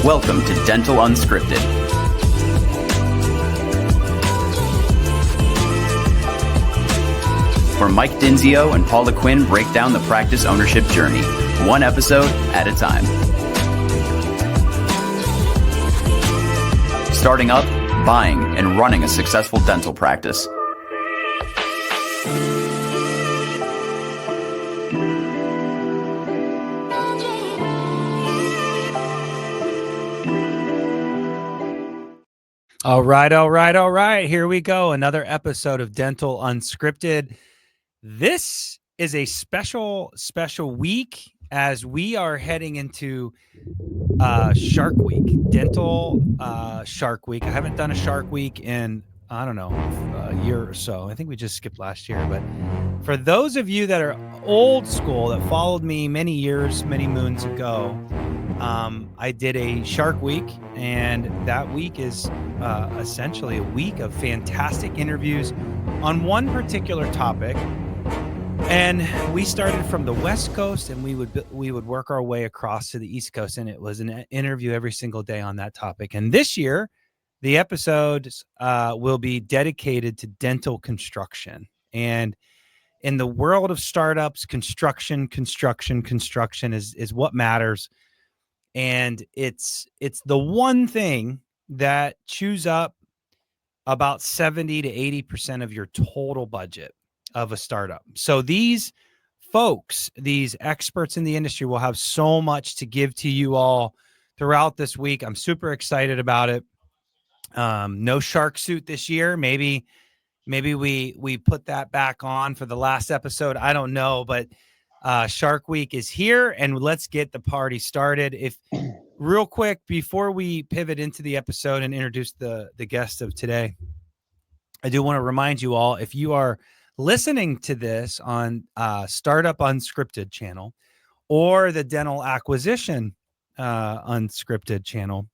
Welcome to Dental Unscripted. Where Mike Dinsio and Paula Quinn break down the practice ownership journey, one episode at a time. Starting up, buying, and running a successful dental practice. All right. Here we go. Another episode of Dental Unscripted. This is a special week as we are heading into Shark Week, Dental Shark Week. I haven't done a Shark Week in, I don't know, a year or so. I think we just skipped last year. But for those of you that are old school, that followed me many years, many moons ago, I did a Shark Week, and that week is essentially a week of fantastic interviews on one particular topic. And we started from the West Coast, and we would work our way across to the East Coast, and it was an interview every single day on that topic. And this year, the episodes will be dedicated to dental construction. And in the world of startups, construction is what matters. And it's the one thing that chews up about 70 to 80% of your total budget of a startup. So these folks, these experts in the industry, will have so much to give to you all throughout this week. I'm super excited about it. No shark suit this year. Maybe we put that back on for the last episode. I don't know, but Shark Week is here, and let's get the party started. If real quick, before we pivot into the episode and introduce the guest of today, I do want to remind you all, if you are listening to this on Startup Unscripted channel or the Dental Acquisition Unscripted channel,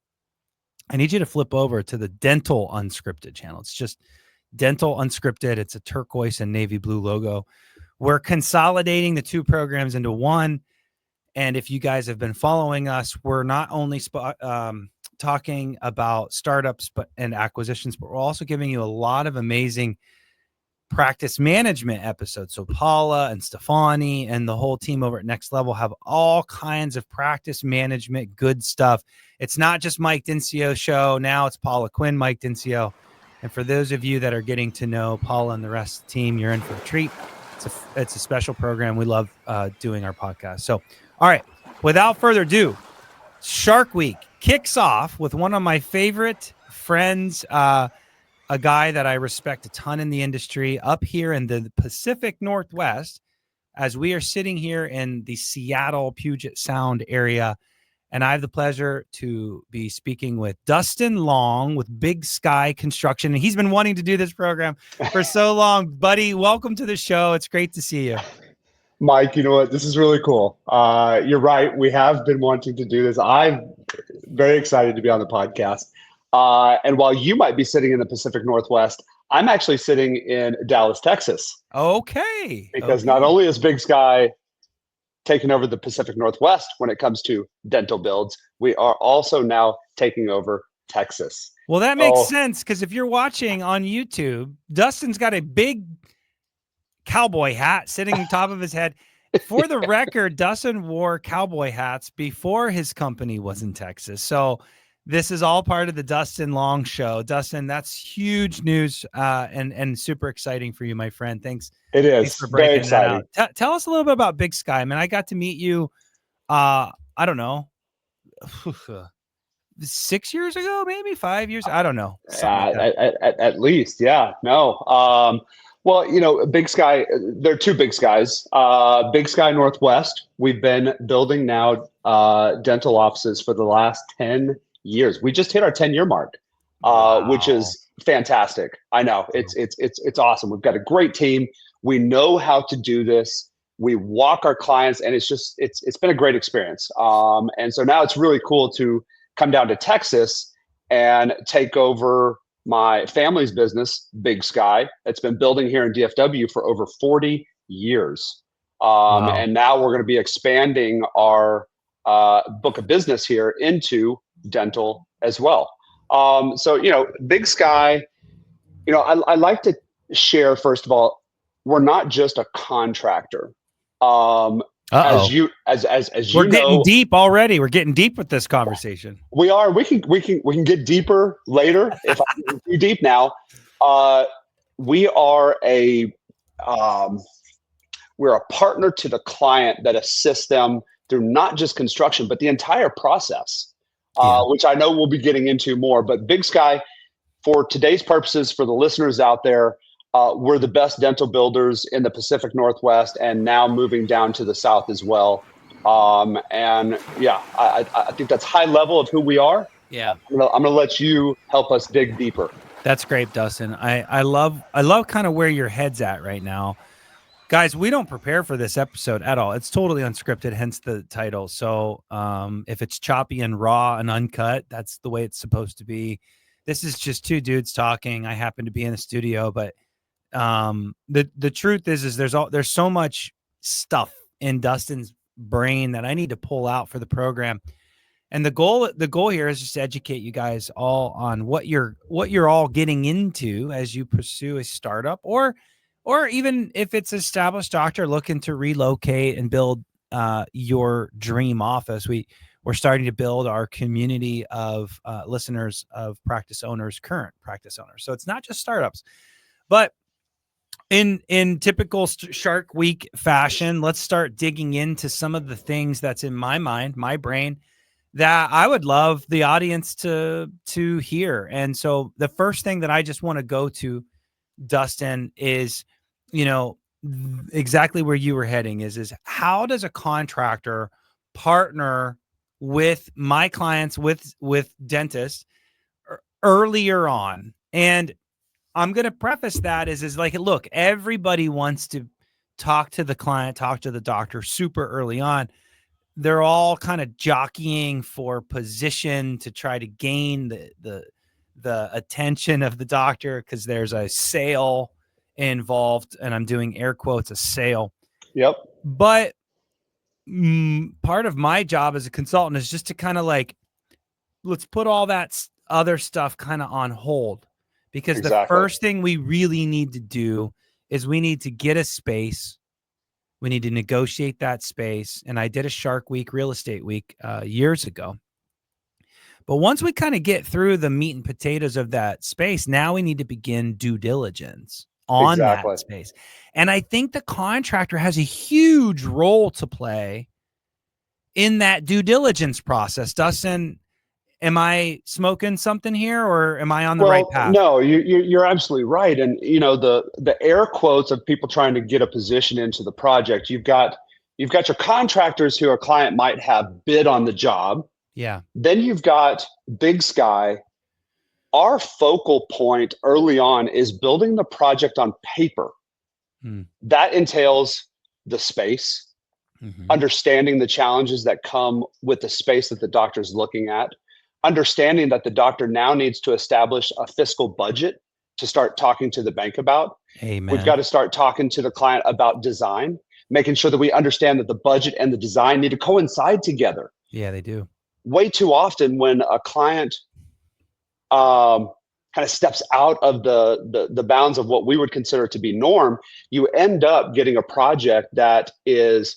I need you to flip over to the Dental Unscripted channel. It's just Dental Unscripted. It's a turquoise and navy blue logo. We're consolidating the two programs into one. And if you guys have been following us, we're not only talking about startups and acquisitions, but we're also giving you a lot of amazing practice management episodes. So Paula and Stefani and the whole team over at Next Level have all kinds of practice management, good stuff. It's not just Mike Dinsio's show. Now it's Paula Quinn, Mike Dinsio. And for those of you that are getting to know Paula and the rest of the team, you're in for a treat. It's a special program. We love doing our podcast. So, all right, without further ado, Shark Week kicks off with one of my favorite friends, a guy that I respect a ton in the industry up here in the Pacific Northwest, as we are sitting here in the Seattle, Puget Sound area. And I have the pleasure to be speaking with Dustin Long with Big Sky Construction. And he's been wanting to do this program for so long. Buddy, welcome to the show. It's great to see you. Mike, you know what? This is really cool. You're right. We have been wanting to do this. I'm very excited to be on the podcast. And while you might be sitting in the Pacific Northwest, I'm actually sitting in Dallas, Texas. Okay. Because not only is Big Sky taking over the Pacific Northwest when it comes to dental builds, we are also now taking over Texas. Well, that makes sense, because if you're watching on YouTube, Dustin's got a big cowboy hat sitting on top of his head. For the record, Dustin wore cowboy hats before his company was in Texas. So this is all part of the Dustin Long Show. Dustin, that's huge news and super exciting for you, my friend. Thanks. It is. Thanks for breaking very exciting. that out. Tell us a little bit about Big Sky. I mean, I got to meet you, I don't know, 6 years ago, maybe 5 years. I don't know. At least. Yeah. No. Well, you know, Big Sky, there are two Big Skies. Big Sky Northwest, we've been building now dental offices for the last 10 years. We just hit our 10-year mark, which is fantastic. I know it's awesome. We've got a great team. We know how to do this. We walk our clients, and it's been a great experience. And so now it's really cool to come down to Texas and take over my family's business, Big Sky. It's been building here in DFW for over 40 years. And now we're going to be expanding our book of business here into dental as well. So, Big Sky, I like to share, first of all, we're not just a contractor. Uh-oh. As We're you getting know, deep already. We're getting deep with this conversation. we are. We can get deeper later if I'm getting too deep now. We are we're a partner to the client that assists them through not just construction but the entire process, which I know we'll be getting into more. But Big Sky, for today's purposes, for the listeners out there, we're the best dental builders in the Pacific Northwest, and now moving down to the South as well. And yeah, I think that's high level of who we are. Yeah. I'm gonna let you help us dig deeper. That's great, Dustin. I love kind of where your head's at right now. Guys, we don't prepare for this episode at all. It's totally unscripted, hence the title. So if it's choppy and raw and uncut, that's the way it's supposed to be. This is just two dudes talking. I happen to be in the studio, but the truth is there's so much stuff in Dustin's brain that I need to pull out for the program. And the goal here is just to educate you guys all on what you're all getting into as you pursue a startup, or even if it's an established doctor looking to relocate and build your dream office. We're starting to build our community of listeners, of practice owners, current practice owners. So it's not just startups, but in typical Shark Week fashion, let's start digging into some of the things that's in my mind, my brain, that I would love the audience to hear. And so the first thing that I just want to go to, Dustin, is, exactly where you were heading is how does a contractor partner with my clients, with dentists earlier on? And I'm going to preface that is like, look, everybody wants to talk to the client, talk to the doctor super early on. They're all kind of jockeying for position to try to gain the attention of the doctor, because there's a sale involved, and I'm doing air quotes, a sale. Yep. But part of my job as a consultant is just to kind of like, let's put all that other stuff kind of on hold, because the first thing we really need to do is we need to get a space. We need to negotiate that space. And I did a Shark Week, Real Estate Week years ago. But once we kind of get through the meat and potatoes of that space, now we need to begin due diligence on that space. And I think the contractor has a huge role to play in that due diligence process. Dustin, am I smoking something here, or am I on the right path? No, you're absolutely right. And the air quotes of people trying to get a position into the project, you've got your contractors who a client might have bid on the job. Yeah. Then you've got Big Sky. Our focal point early on is building the project on paper. That entails the space, understanding the challenges that come with the space that the doctor's looking at, understanding that the doctor now needs to establish a fiscal budget to start talking to the bank about. Amen. We've got to start talking to the client about design, making sure that we understand that the budget and the design need to coincide together. Yeah, they do. Way too often when a client kind of steps out of the bounds of what we would consider to be norm, you end up getting a project that is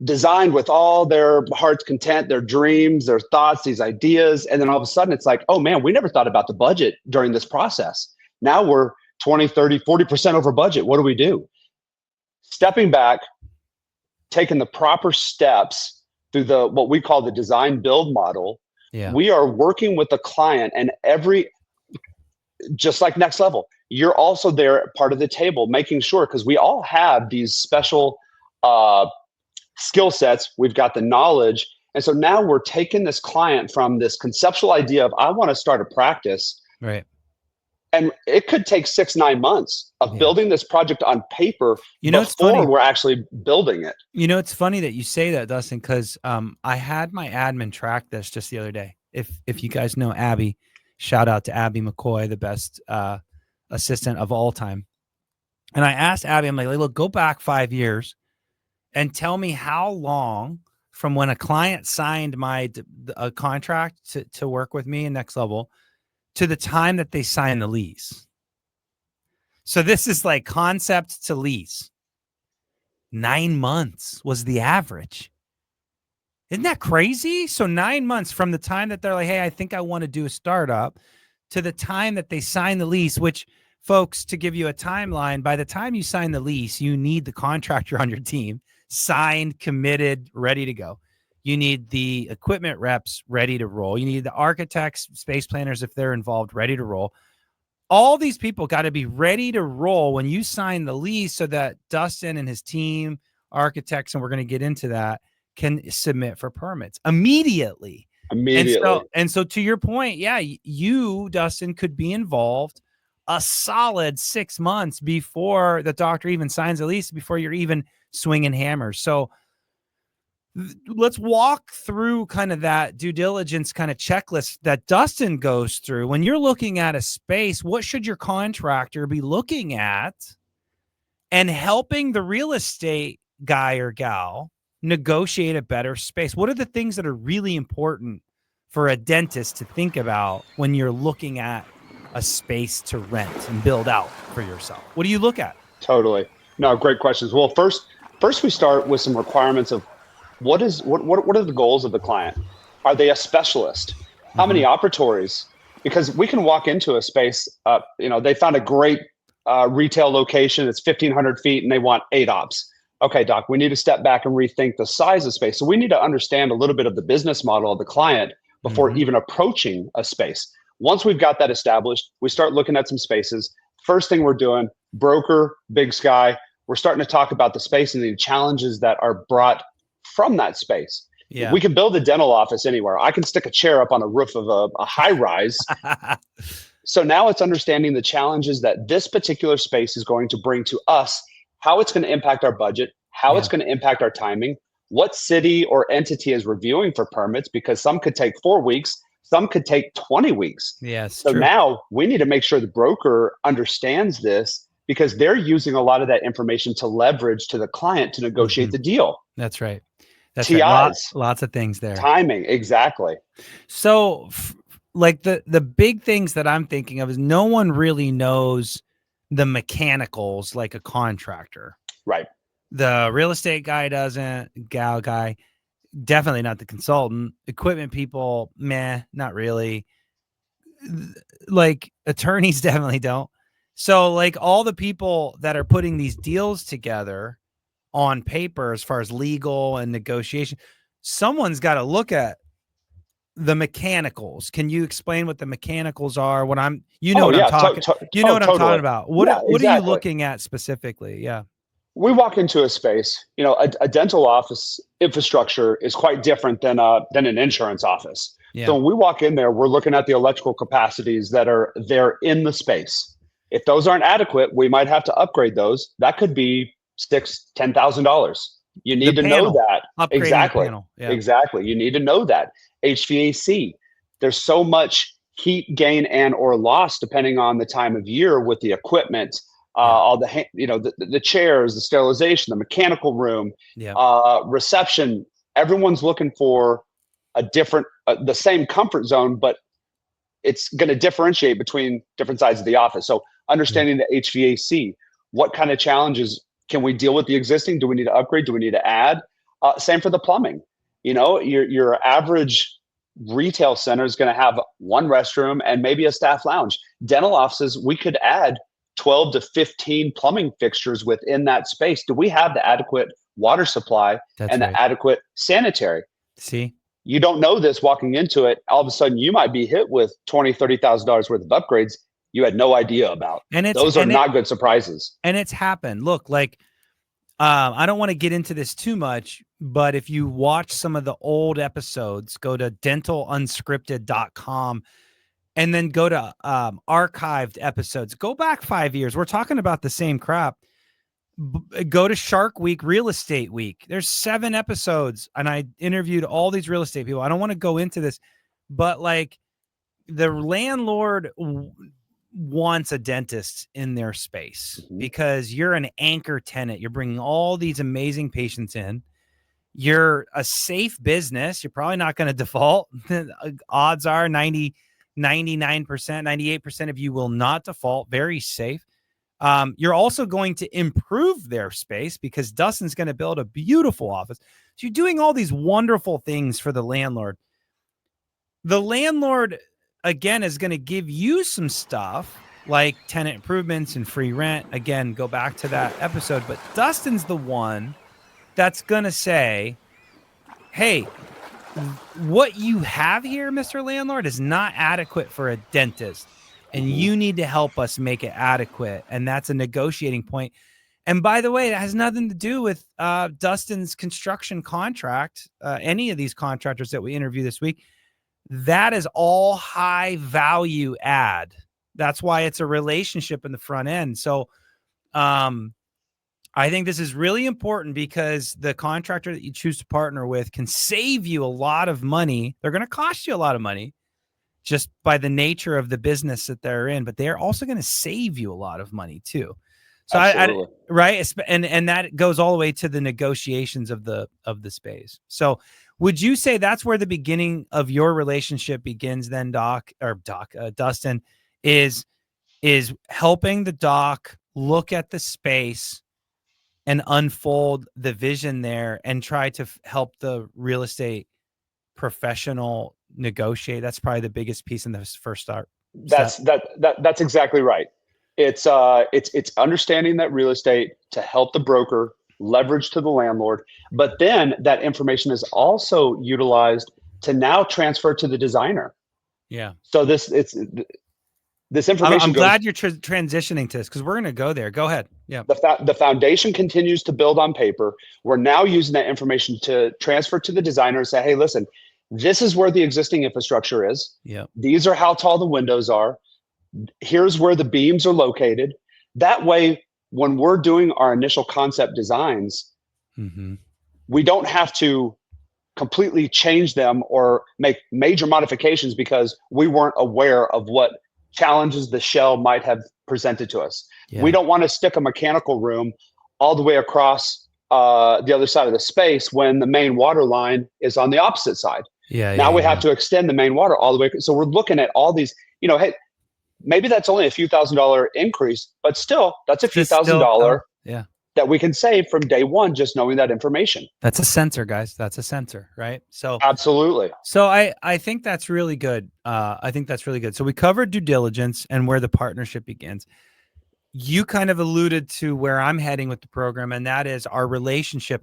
designed with all their heart's content, their dreams, their thoughts, these ideas. And then all of a sudden it's like, oh man, we never thought about the budget during this process. Now we're 20, 30, 40% over budget. What do we do? Stepping back, taking the proper steps through what we call the design build model. Yeah. We are working with the client, and just like Next Level, you're also there at part of the table, making sure, because we all have these special skill sets. We've got the knowledge. And so now we're taking this client from this conceptual idea of, I want to start a practice. Right. And it could take 6-9 months of building this project on paper before we're actually building it. It's funny that you say that, Dustin, because I had my admin track this just the other day. If you guys know Abby, shout out to Abby McCoy, the best assistant of all time. And I asked Abby, I'm like, look, go back 5 years and tell me how long from when a client signed a contract to work with me in Next Level to the time that they sign the lease. So this is like concept to lease. 9 months was the average. Isn't that crazy? So 9 months from the time that they're like, hey, I think I want to do a startup to the time that they sign the lease, which, folks, to give you a timeline, by the time you sign the lease, you need the contractor on your team, signed, committed, ready to go. You need the equipment reps ready to roll. You need the architects, space planners, if they're involved, ready to roll. All these people got to be ready to roll when you sign the lease so that Dustin and his team, architects, and we're going to get into that, can submit for permits immediately. And so to your point, yeah, you, Dustin, could be involved a solid 6 months before the doctor even signs the lease, before you're even swinging hammers. So let's walk through kind of that due diligence kind of checklist that Dustin goes through. When you're looking at a space, what should your contractor be looking at and helping the real estate guy or gal negotiate a better space? What are the things that are really important for a dentist to think about when you're looking at a space to rent and build out for yourself? What do you look at? Totally. No, great questions. Well, first we start with some requirements of what are the goals of the client? Are they a specialist? How many operatories? Because we can walk into a space, they found a great retail location. It's 1,500 feet and they want 8 ops. Okay, doc, we need to step back and rethink the size of space. So we need to understand a little bit of the business model of the client before even approaching a space. Once we've got that established, we start looking at some spaces. First thing we're doing, broker, Big Sky, we're starting to talk about the space and the challenges that are brought from that space. Yeah. We can build a dental office anywhere. I can stick a chair up on a roof of a high rise. So now it's understanding the challenges that this particular space is going to bring to us, how it's going to impact our budget, how it's going to impact our timing, what city or entity is reviewing for permits, because some could take 4 weeks, some could take 20 weeks. Yes. So now we need to make sure the broker understands this, because they're using a lot of that information to leverage to the client to negotiate the deal. That's right. That's TIs, right. Lots of things there. Timing, exactly. So like the big things that I'm thinking of is no one really knows the mechanicals like a contractor. Right. The real estate guy doesn't, gal guy, definitely not the consultant. Equipment people, meh, not really. Like attorneys definitely don't. So like all the people that are putting these deals together on paper as far as legal and negotiation, someone's got to look at the mechanicals. Can you explain what the mechanicals are? What I'm talking about. What are you looking at specifically? Yeah. We walk into a space, a dental office infrastructure is quite different than an insurance office. Yeah. So when we walk in there, we're looking at the electrical capacities that are there in the space. If those aren't adequate, we might have to upgrade those. That could be $10,000. You need to know that. Exactly. Yeah. Exactly. You need to know that. HVAC. There's so much heat gain and or loss depending on the time of year with the equipment, all the chairs, the sterilization, the mechanical room, reception. Everyone's looking for a different, the same comfort zone, but it's going to differentiate between different sides of the office. So understanding the HVAC, what kind of challenges can we deal with the existing? Do we need to upgrade? Do we need to add? Same for the plumbing. Your average retail center is going to have one restroom and maybe a staff lounge. Dental offices, we could add 12 to 15 plumbing fixtures within that space. Do we have the adequate water supply the adequate sanitary? See, you don't know this walking into it. All of a sudden you might be hit with $20,000, $30,000 worth of upgrades you had no idea about. And those are not good surprises. And it's happened. Look, like, I don't want to get into this too much, but if you watch some of the old episodes, go to dentalunscripted.com and then go to archived episodes. Go back 5 years. We're talking about the same crap. Go to Shark Week, Real Estate Week. There's 7 episodes, and I interviewed all these real estate people. I don't want to go into this, but like the landlord wants a dentist in their space because you're an anchor tenant. You're bringing all these amazing patients in, You're a safe business. You're probably not going to default. Odds are 99%, 98% of you will not default. Very safe. You're also going to improve their space because Dustin's going to build a beautiful office. So you're doing all these wonderful things for the landlord. The landlord, again, is going to give you some stuff like tenant improvements and free rent. Again, go back to that episode. But Dustin's the one that's going to say, hey, what you have here, Mr. Landlord, is not adequate for a dentist. And you need to help us make it adequate. And that's a negotiating point. And by the way, it has nothing to do with Dustin's construction contract. Any of these contractors that we interview this week, that is all high value add. That's why it's a relationship in the front end. So I think this is really important because the contractor that you choose to partner with can save you a lot of money. They're going to cost you a lot of money just by the nature of the business that they're in, but they're also going to save you a lot of money too. So right. And that goes all the way to the negotiations of the space. So would you say that's where the beginning of your relationship begins then, Dustin, is helping the doc look at the space and unfold the vision there and try to help the real estate professional negotiate? That's probably the biggest piece in this first start. That's exactly right. It's understanding that real estate to help the broker leverage to the landlord, but then that information is also utilized to now transfer to the designer. Yeah. So this information. I'm glad you're transitioning to this because we're going to go there. Go ahead. Yeah. The foundation continues to build on paper. We're now using that information to transfer to the designer and say, hey, listen, this is where the existing infrastructure is. Yeah. These are how tall the windows are. Here's where the beams are located. That way, when we're doing our initial concept designs, we don't have to completely change them or make major modifications because we weren't aware of what challenges the shell might have presented to us. Yeah. We don't want to stick a mechanical room all the way across the other side of the space when the main water line is on the opposite side. Now we have to extend the main water all the way. So we're looking at all these, hey, maybe that's only a few $1,000 increase, but still that's a few $1,000 that we can save from day one, just knowing that information. That's a sensor, guys. That's a sensor, right? So absolutely. So I think that's really good. So we covered due diligence and where the partnership begins. You kind of alluded to where I'm heading with the program, and that is our relationship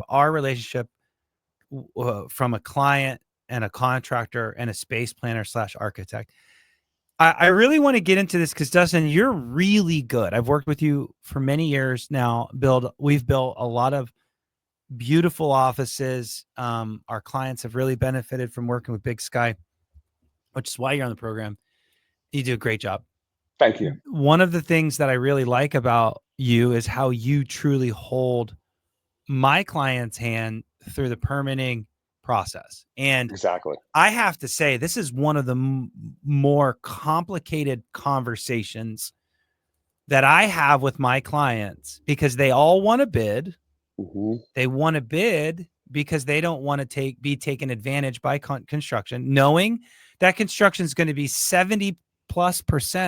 from a client and a contractor and a space planner / architect. I really want to get into this because, Dustin, you're really good. I've worked with you for many years now. We've built a lot of beautiful offices. Our clients have really benefited from working with Big Sky, which is why you're on the program. You do a great job. Thank you. One of the things that I really like about you is how you truly hold my client's hand through the permitting process. And exactly, I have to say, this is one of the more complicated conversations that I have with my clients because they all want to bid. They want to bid because they don't want to be taken advantage by construction, knowing that construction is going to be 70+%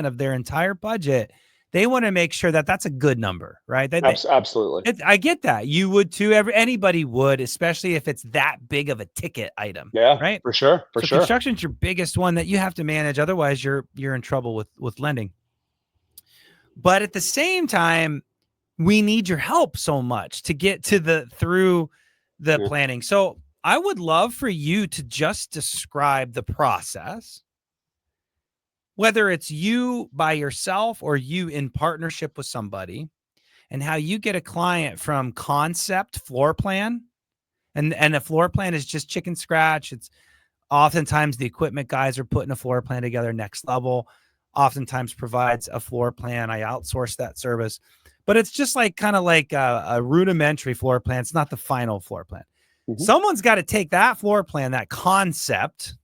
of their entire budget. They want to make sure that that's a good number, right? Absolutely. I get that. You would too. Anybody would, especially if it's that big of a ticket item. Yeah, right. For sure. Construction's your biggest one that you have to manage. Otherwise, you're in trouble with lending. But at the same time, we need your help so much to get to through the planning. So I would love for you to just describe the process, whether it's you by yourself or you in partnership with somebody, and how you get a client from concept floor plan. And a floor plan is just chicken scratch. It's oftentimes the equipment guys are putting a floor plan together. Next Level oftentimes provides a floor plan. I outsource that service, but it's just kind of like a rudimentary floor plan. It's not the final floor plan. Someone's got to take that floor plan, that concept,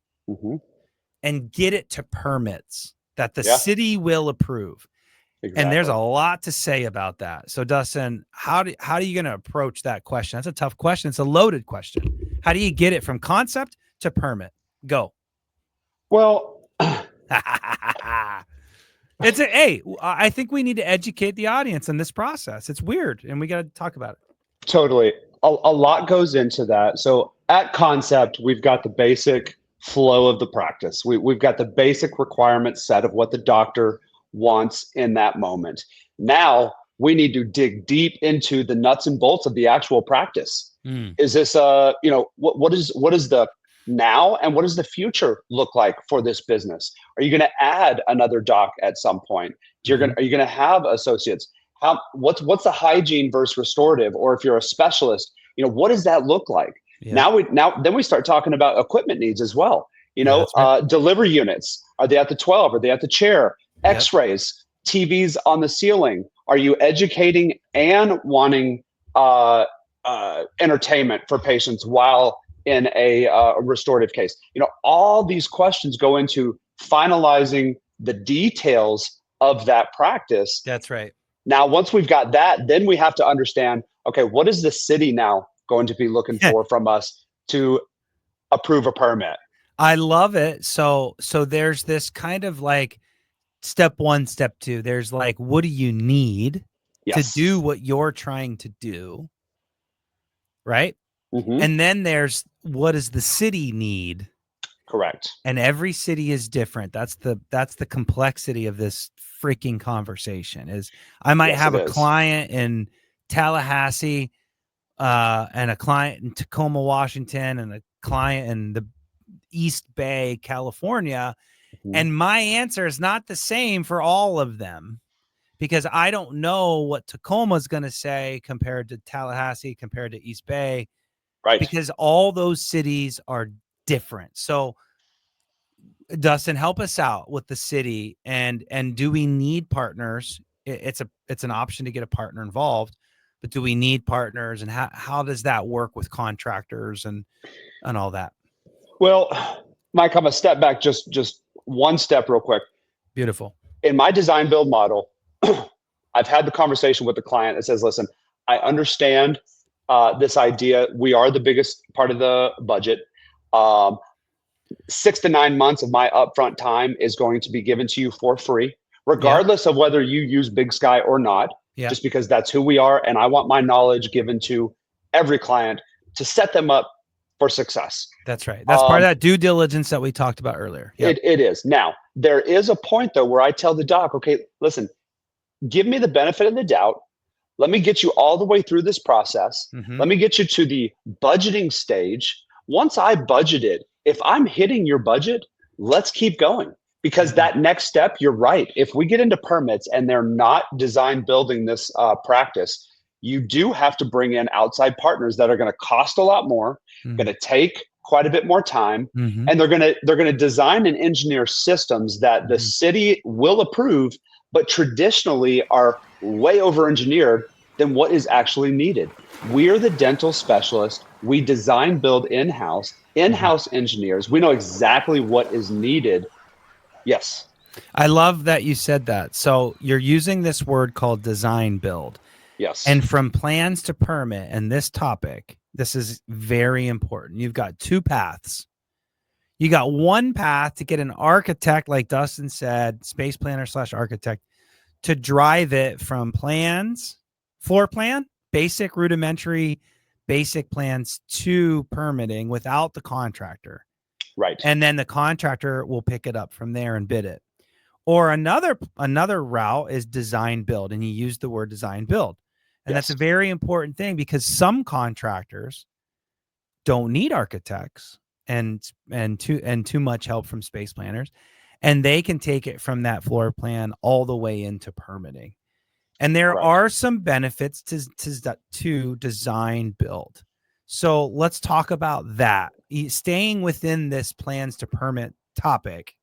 and get it to permits that the city will approve. Exactly. And there's a lot to say about that. So Dustin, how are you going to approach that question? That's a tough question. It's a loaded question. How do you get it from concept to permit? Go. Well, I think we need to educate the audience in this process. It's weird, and we got to talk about it. totally. A lot goes into that. So at concept, we've got the basic flow of the practice. We've got the basic requirement set of what the doctor wants in that moment. Now we need to dig deep into the nuts and bolts of the actual practice. Is this what is the now and what does the future look like for this business? Are you going to add another doc at some point? Are you going to have associates? What's the hygiene versus restorative? Or if you're a specialist, what does that look like? Yeah. Then we start talking about equipment needs as well. Right. Delivery units. Are they at the 12? Are they at the chair? Yep. X-rays, TVs on the ceiling. Are you educating and wanting entertainment for patients while in a restorative case? All these questions go into finalizing the details of that practice. That's right. Now, once we've got that, then we have to understand, okay, what is the city now going to be looking for from us to approve a permit? I love it. So there's this kind of like step one, step two. There's like, what do you need to do what you're trying to do? Right. Mm-hmm. And then there's, what does the city need? Correct. And every city is different. That's the complexity of this freaking conversation. Is I might have a client in Tallahassee, and a client in Tacoma, Washington, and a client in the East Bay, California. Mm-hmm. And my answer is not the same for all of them, because I don't know what Tacoma is going to say compared to Tallahassee, compared to East Bay. Right. Because all those cities are different. So Dustin, help us out with the city, and do we need partners? It's an option to get a partner involved, but do we need partners, and how does that work with contractors and all that? Well, Mike, I'm gonna step back just one step real quick. Beautiful. In my design build model, I've had the conversation with the client that says, listen, I understand this idea. We are the biggest part of the budget. 6 to 9 months of my upfront time is going to be given to you for free, regardless of whether you use Big Sky or not, just because that's who we are. And I want my knowledge given to every client to set them up for success. That's right. That's part of that due diligence that we talked about earlier. Yep. It is. Now, there is a point, though, where I tell the doc, okay, listen, give me the benefit of the doubt. Let me get you all the way through this process. Mm-hmm. Let me get you to the budgeting stage. Once I budgeted, if I'm hitting your budget, let's keep going, because that next step, you're right. If we get into permits and they're not design building this practice, you do have to bring in outside partners that are going to cost a lot more, going to take quite a bit more time, and they're going to design and engineer systems that the city will approve, but traditionally are way over engineered than what is actually needed. We're the dental specialist. We design build in-house engineers. We know exactly what is needed. Yes. I love that you said that. So you're using this word called design build. Yes. And from plans to permit, and this topic, this is very important. You've got two paths. You got one path to get an architect, like Dustin said, space planner / architect, to drive it from plans, floor plan, basic rudimentary basic plans, to permitting without the contractor. Right. And then the contractor will pick it up from there and bid it. Or another route is design build. And he used the word design build. And that's a very important thing, because some contractors don't need architects and too much help from space planners. And they can take it from that floor plan all the way into permitting. And there are some benefits to design build. So let's talk about that. Staying within this plans to permit topic,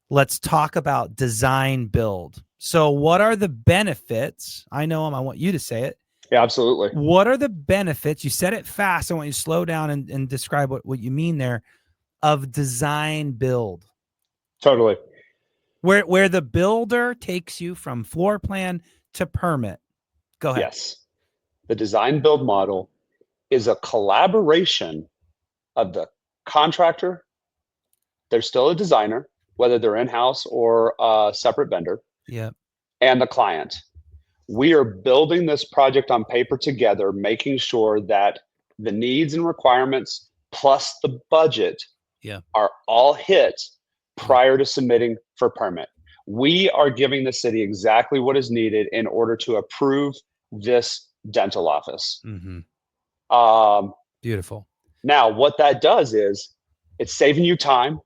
let's talk about design build. So what are the benefits? I know them. I want you to say it. Yeah, absolutely. What are the benefits? You said it fast. I want you to slow down and describe what you mean there, of design build. Totally. where the builder takes you from floor plan to permit. Go ahead. Yes. The design build model is a collaboration of the contractor. They're still a designer, whether they're in-house or a separate vendor, Yep. and the client. We are building this project on paper together, making sure that the needs and requirements plus the budget are all hit prior to submitting for permit. We are giving the city exactly what is needed in order to approve this dental office. Beautiful. Now, what that does is it's saving you time,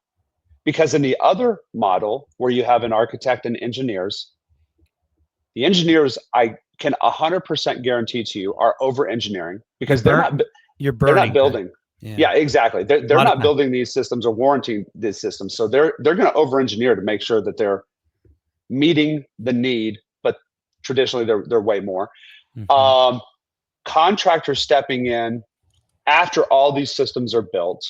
because in the other model where you have an architect and engineers, the engineers, I can 100% guarantee to you, are over engineering because they're not building. Yeah, exactly. They're not building these systems or warranting these systems. So they're going to over engineer to make sure that they're meeting the need, but traditionally they're way more. Contractors stepping in after all these systems are built.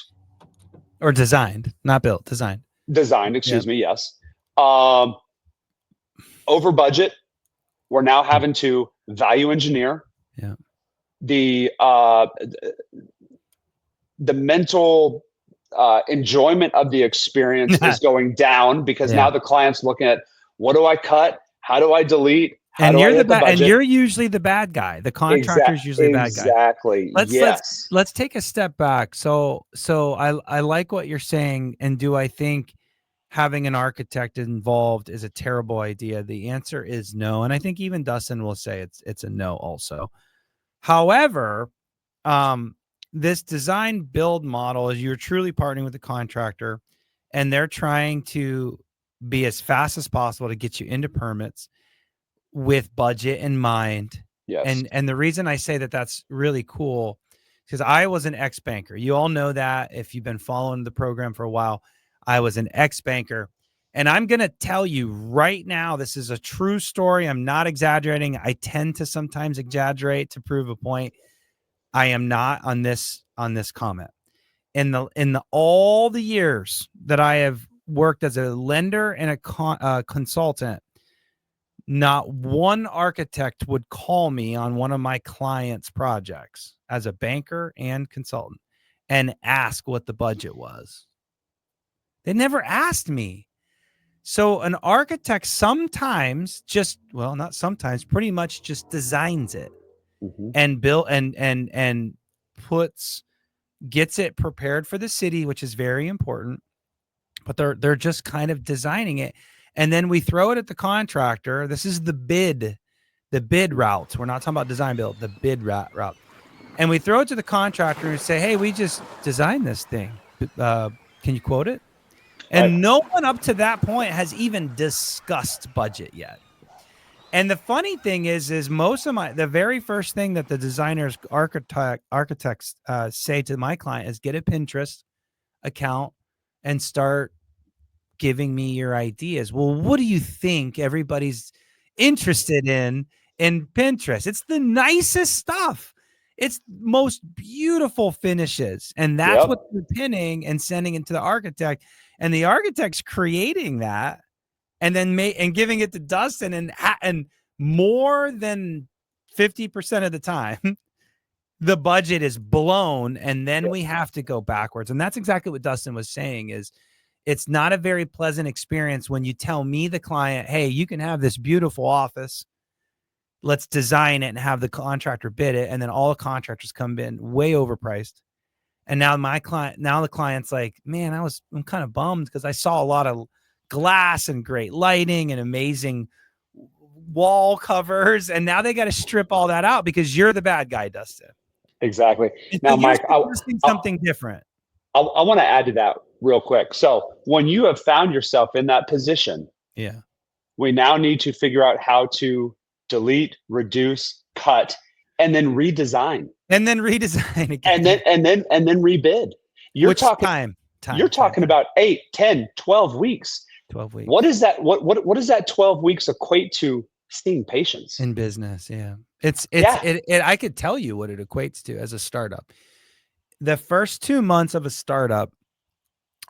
Or designed, not built, designed. Designed, excuse me, yes. Over budget, we're now having to value engineer. Yeah. The mental enjoyment of the experience is going down because now the client's looking at, what do I cut? How do I delete? And you're usually the bad guy. The contractor's usually the bad guy. Exactly. Let's take a step back. So I like what you're saying. And do I think having an architect involved is a terrible idea? The answer is no. And I think even Dustin will say it's a no also. However, this design build model is you're truly partnering with the contractor, and they're trying to be as fast as possible to get you into permits with budget in mind. Yes. And the reason I say that that's really cool, because I was an ex-banker. You all know that if you've been following the program for a while. I was an ex-banker. And I'm going to tell you right now, this is a true story. I'm not exaggerating. I tend to sometimes exaggerate to prove a point. I am not on this comment. In all the years that I have worked as a lender and a consultant, not one architect would call me on one of my clients' projects as a banker and consultant and ask what the budget was. They never asked me. So an architect sometimes not sometimes, pretty much just designs it and build and gets it prepared for the city, which is very important. But they're just kind of designing it. And then we throw it at the contractor. This is the bid route. We're not talking about design build, the bid route. And we throw it to the contractor and say, hey, we just designed this thing. Can you quote it? And no one up to that point has even discussed budget yet. And the funny thing is the very first thing that the designers, architects say to my client is get a Pinterest account and start giving me your ideas. Well, what do you think everybody's interested in Pinterest? It's the nicest stuff. It's most beautiful finishes. And that's what they're pinning and sending it to the architect. And the architect's creating that and then giving it to Dustin, and more than 50% of the time, the budget is blown, and then we have to go backwards. And that's exactly what Dustin was saying is it's not a very pleasant experience when you tell me, the client, hey, you can have this beautiful office. Let's design it and have the contractor bid it. And then all the contractors come in way overpriced. And now the client's like, man, I'm kind of bummed because I saw a lot of glass and great lighting and amazing wall covers. And now they got to strip all that out because you're the bad guy, Dustin. Exactly. And now, so Mike, something different. I want to add to that real quick. So when you have found yourself in that position, we now need to figure out how to delete, reduce, cut, and then redesign. And then redesign again. And then rebid. You're talking about 8, 10, 12 weeks. 12 weeks. What is that? What does that 12 weeks equate to seeing patients in business? Yeah. I could tell you what it equates to as a startup. The first 2 months of a startup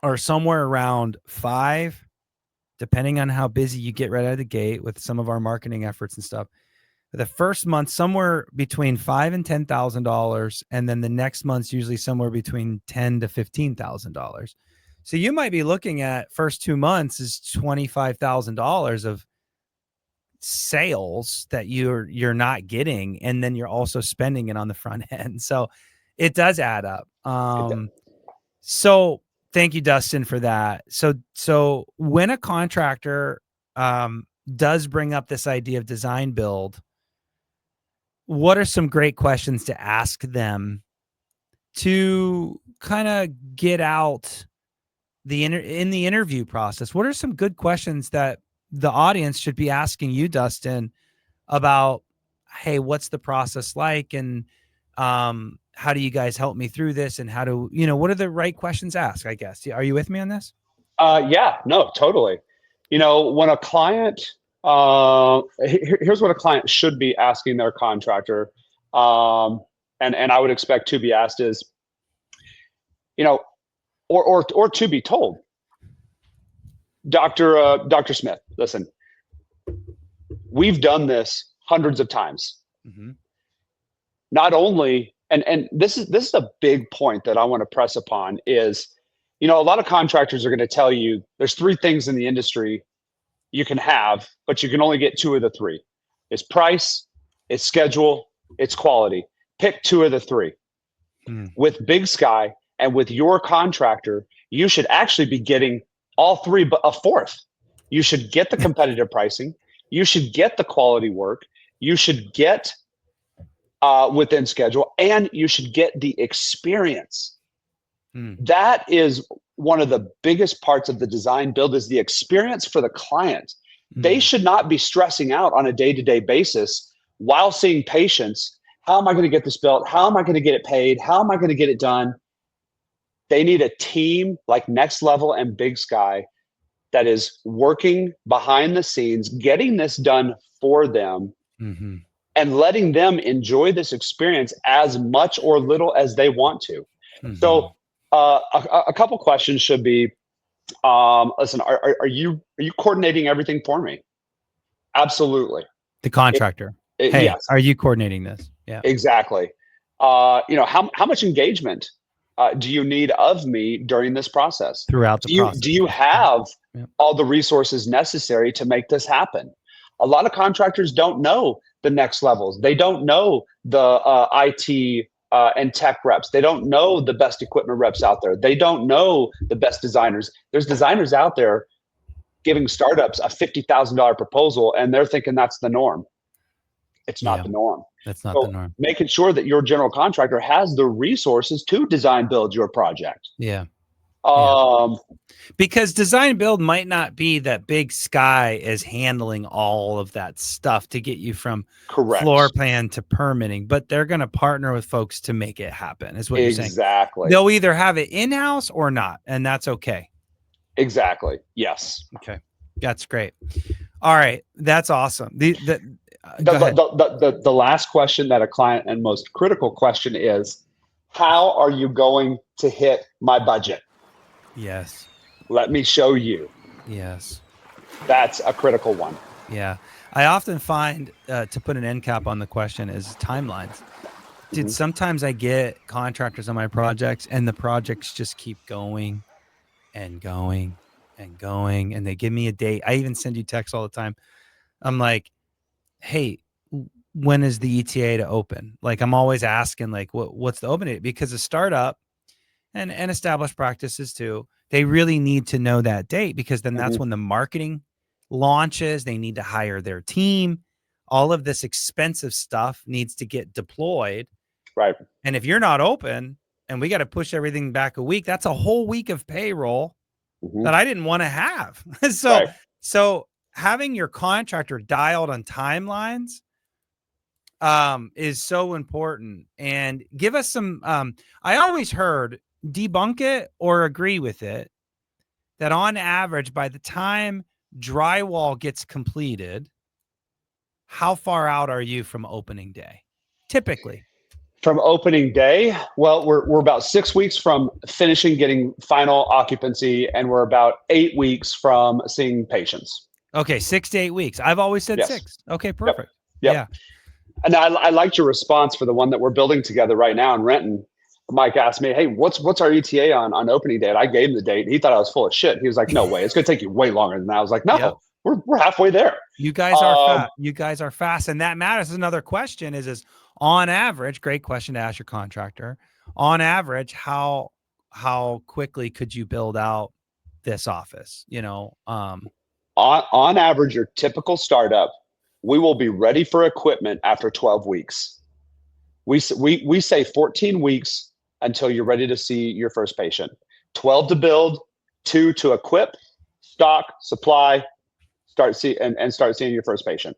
are somewhere around $5,000 depending on how busy you get right out of the gate with some of our marketing efforts and stuff, the first month somewhere between $5,000 and $10,000, and then the next month's usually somewhere between $10,000 to $15,000. So you might be looking at first 2 months is $25,000 of sales that you're not getting, and then you're also spending it on the front end. So it does add up. So thank you, Dustin, for that. So when a contractor does bring up this idea of design build, what are some great questions to ask them to kind of get out in the interview process? What are some good questions that the audience should be asking you, Dustin, about, hey, what's the process like? And how do you guys help me through this? And how do, what are the right questions to ask, I guess? Are you with me on this? Yeah, no, totally. When a client, here's what a client should be asking their contractor. And I would expect to be asked is, or to be told, Dr. Smith, listen, we've done this hundreds of times. Mm-hmm. Not only, and this is a big point that I want to press upon is, a lot of contractors are going to tell you there's 3 things in the industry you can have, but you can only get 2 of the 3. It's price, it's schedule, it's quality. Pick 2 of the 3. With Big Sky and with your contractor, you should actually be getting all 3, but a 4th. You should get the competitive pricing. You should get the quality work. You should get within schedule, and you should get the experience. That is one of the biggest parts of the design build is the experience for the client. They should not be stressing out on a day-to-day basis while seeing patients. How am I going to get this built? How am I going to get it paid? How am I going to get it done? They need a team like Next Level and Big Sky that is working behind the scenes, getting this done for them, and letting them enjoy this experience as much or little as they want to. So a couple questions should be, listen, are you coordinating everything for me? Absolutely. The contractor. Hey, yes. Are you coordinating this? Yeah, exactly. How much engagement do you need of me during this process? Throughout the process. Do you have all the resources necessary to make this happen? A lot of contractors don't know the next levels. They don't know the IT and tech reps. They don't know the best equipment reps out there. They don't know the best designers. There's designers out there giving startups a $50,000 proposal, and they're thinking that's the norm. It's not the norm. That's not the norm. Making sure that your general contractor has the resources to design build your project. Yeah. Yeah. Because design build might not be that Big Sky is handling all of that stuff to get you from floor plan to permitting, but they're going to partner with folks to make it happen, is what you're saying. Exactly. They'll either have it in-house or not, and that's okay. Exactly. Yes. Okay. That's great. All right. That's awesome. The last question that a client and most critical question is, how are you going to hit my budget? Yes. Let me show you. Yes. That's a critical one. Yeah. I often find to put an end cap on the question is timelines. Dude, sometimes I get contractors on my projects and the projects just keep going and going and going, and they give me a date. I even send you texts all the time. I'm like, hey, when is the ETA to open? Like, I'm always asking, like, what's the open date? Because a startup and established practices too, they really need to know that date, because then that's when the marketing launches. They need to hire their team. All of this expensive stuff needs to get deployed. Right. And if you're not open and we got to push everything back a week, that's a whole week of payroll that I didn't want to have. So having your contractor dialed on timelines is so important. And give us some, I always heard, debunk it or agree with it, that on average, by the time drywall gets completed, how far out are you from opening day? Typically. From opening day, well, we're about 6 weeks from finishing getting final occupancy, and we're about 8 weeks from seeing patients. Okay, 6 to 8 weeks. I've always said Yes. 6. Okay, perfect. Yep. Yeah. And I liked your response for the one that we're building together right now in Renton. Mike asked me, "Hey, what's our ETA on opening date?" I gave him the date. He thought I was full of shit. He was like, "No way, it's going to take you way longer than that." I was like, "No, Yep. we're halfway there." You guys are fast. You guys are fast, and that matters. Another question is on average, great question to ask your contractor. On average, how quickly could you build out this office? On average, your typical startup, we will be ready for equipment after 12 weeks. We say 14 weeks until you're ready to see your first patient. 12 to build, 2 to equip, stock, supply, start seeing your first patient.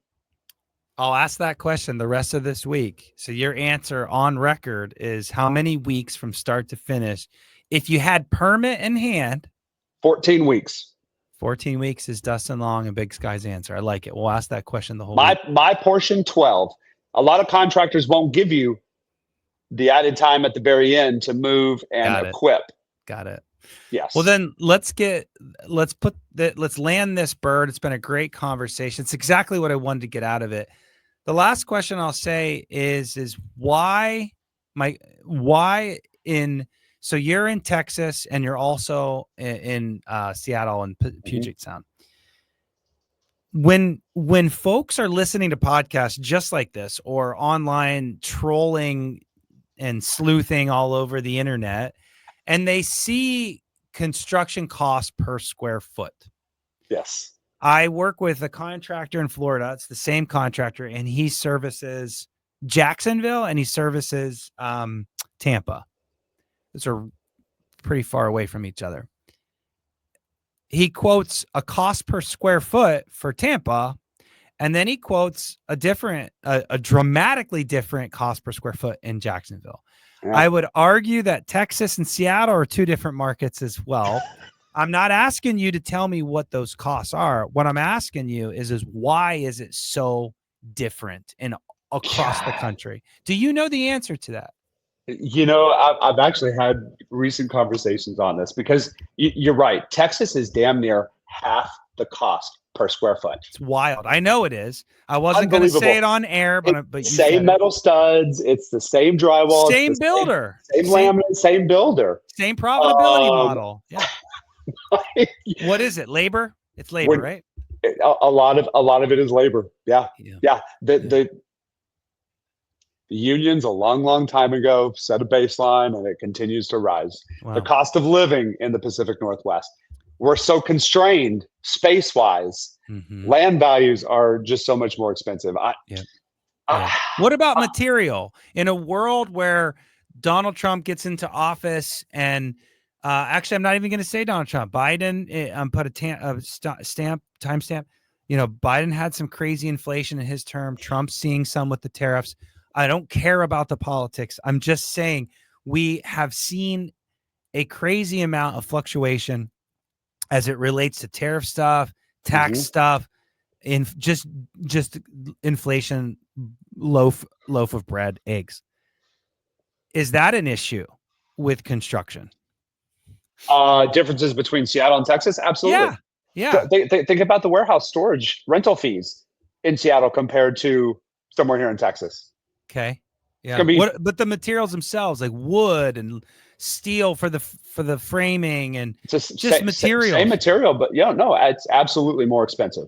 I'll ask that question the rest of this week. So your answer on record is how many weeks from start to finish? If you had permit in hand, 14 weeks. 14 weeks is Dustin Long and Big Sky's answer. I like it. We'll ask that question the whole week. My portion, 12. A lot of contractors won't give you the added time at the very end to move and equip. Got it. Yes. Well, then let's land this bird. It's been a great conversation. It's exactly what I wanted to get out of it. The last question I'll say is why so you're in Texas and you're also in Seattle and Puget Sound. When folks are listening to podcasts just like this or online trolling and sleuthing all over the internet, and they see construction cost per square foot. Yes. I work with a contractor in Florida. It's the same contractor, and he services Jacksonville and he services Tampa. Those are pretty far away from each other. He quotes a cost per square foot for Tampa, and then he quotes a dramatically different cost per square foot in Jacksonville. Yeah. I would argue that Texas and Seattle are two different markets as well. I'm not asking you to tell me what those costs are. What I'm asking you is why is it so different across the country? Do you know the answer to that? I've actually had recent conversations on this because you're right. Texas is damn near half the cost per square foot. It's wild. I know it is. I wasn't going to say it on air, but you same metal studs. It's the same drywall. Same builder. Same laminate. Same builder. Same profitability model. Yeah. What is it? Labor? It's labor, right? A lot of it is labor. Yeah. The unions a long time ago set a baseline, and it continues to rise. Wow. The cost of living in the Pacific Northwest. We're so constrained space-wise. Mm-hmm. Land values are just so much more expensive. What about material? In a world where Donald Trump gets into office and actually, I'm not even going to say Donald Trump. Biden put a timestamp. Biden had some crazy inflation in his term. Trump's seeing some with the tariffs. I don't care about the politics. I'm just saying we have seen a crazy amount of fluctuation as it relates to tariff stuff, tax stuff, in just inflation, loaf of bread, eggs. Is that an issue with construction? Differences between Seattle and Texas? Absolutely. Yeah. Think about the warehouse storage rental fees in Seattle compared to somewhere here in Texas. Okay. Yeah. But the materials themselves, like wood and steel for the framing and just material. Same material, but it's absolutely more expensive.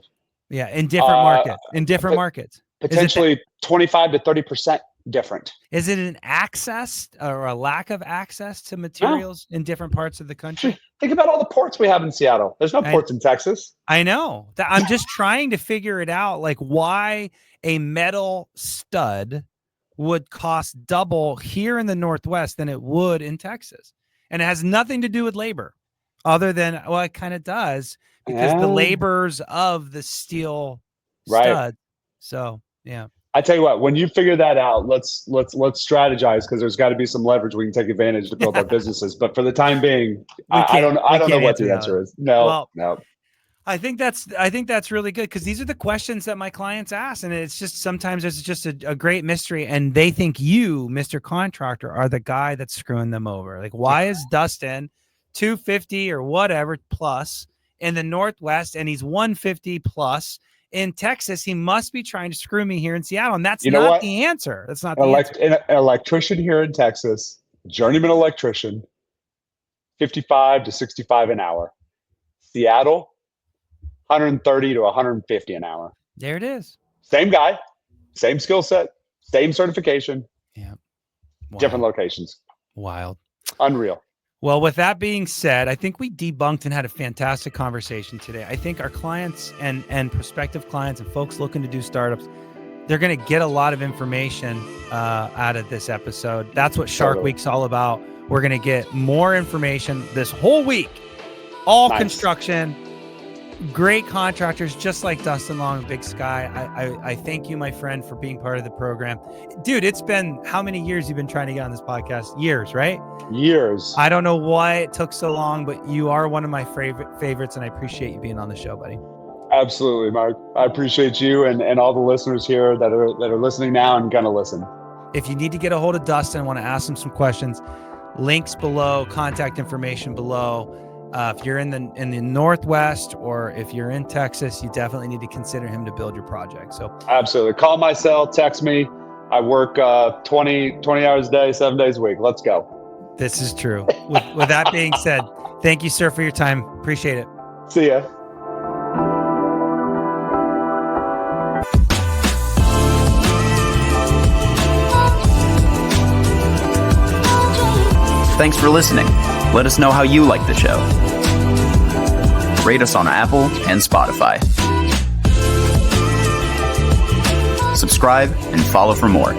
Yeah, in different markets. Potentially 25 to 30% different. Is it an access or a lack of access to materials in different parts of the country? Think about all the ports we have in Seattle. There's no ports in Texas. I know. I'm just trying to figure it out, like why a metal stud would cost double here in the Northwest than it would in Texas. And it has nothing to do with labor other than, it kind of does because the labors of the steel stud. So, yeah. I tell you what, when you figure that out, let's strategize because there's got to be some leverage we can take advantage to build our businesses. But for the time being, I don't know what the answer is. No. I think that's really good because these are the questions that my clients ask, and it's just sometimes it's just a great mystery, and they think you, Mr. Contractor, are the guy that's screwing them over. Like, why is Dustin 250 or whatever plus in the Northwest, and he's 150 plus in Texas? He must be trying to screw me here in Seattle, and that's not the answer. That's not the answer. An electrician here in Texas, journeyman electrician, 55 to 65 an hour. Seattle, 130 to 150 an hour. There it is. Same guy, same skill set, same certification. Yeah. Wow. Different locations. Wild. Unreal. Well, with that being said, I think we debunked and had a fantastic conversation today. I think our clients and prospective clients and folks looking to do startups, they're going to get a lot of information out of this episode. That's what Shark Week's all about. We're going to get more information this whole week. All construction, great contractors, just like Dustin Long and Big Sky. I thank you, my friend, for being part of the program. Dude, it's been how many years you've been trying to get on this podcast? Years, right? Years. I don't know why it took so long, but you are one of my favorites, and I appreciate you being on the show, buddy. Absolutely, Mark. I appreciate you and all the listeners here that are listening now and going to listen. If you need to get a hold of Dustin, want to ask him some questions, links below, contact information below. If you're in the Northwest or if you're in Texas, you definitely need to consider him to build your project. So absolutely. Call my cell, text me. I work 20 hours a day, 7 days a week. Let's go. This is true. With that being said, thank you, sir, for your time. Appreciate it. See ya. Thanks for listening. Let us know how you like the show. Rate us on Apple and Spotify. Subscribe and follow for more.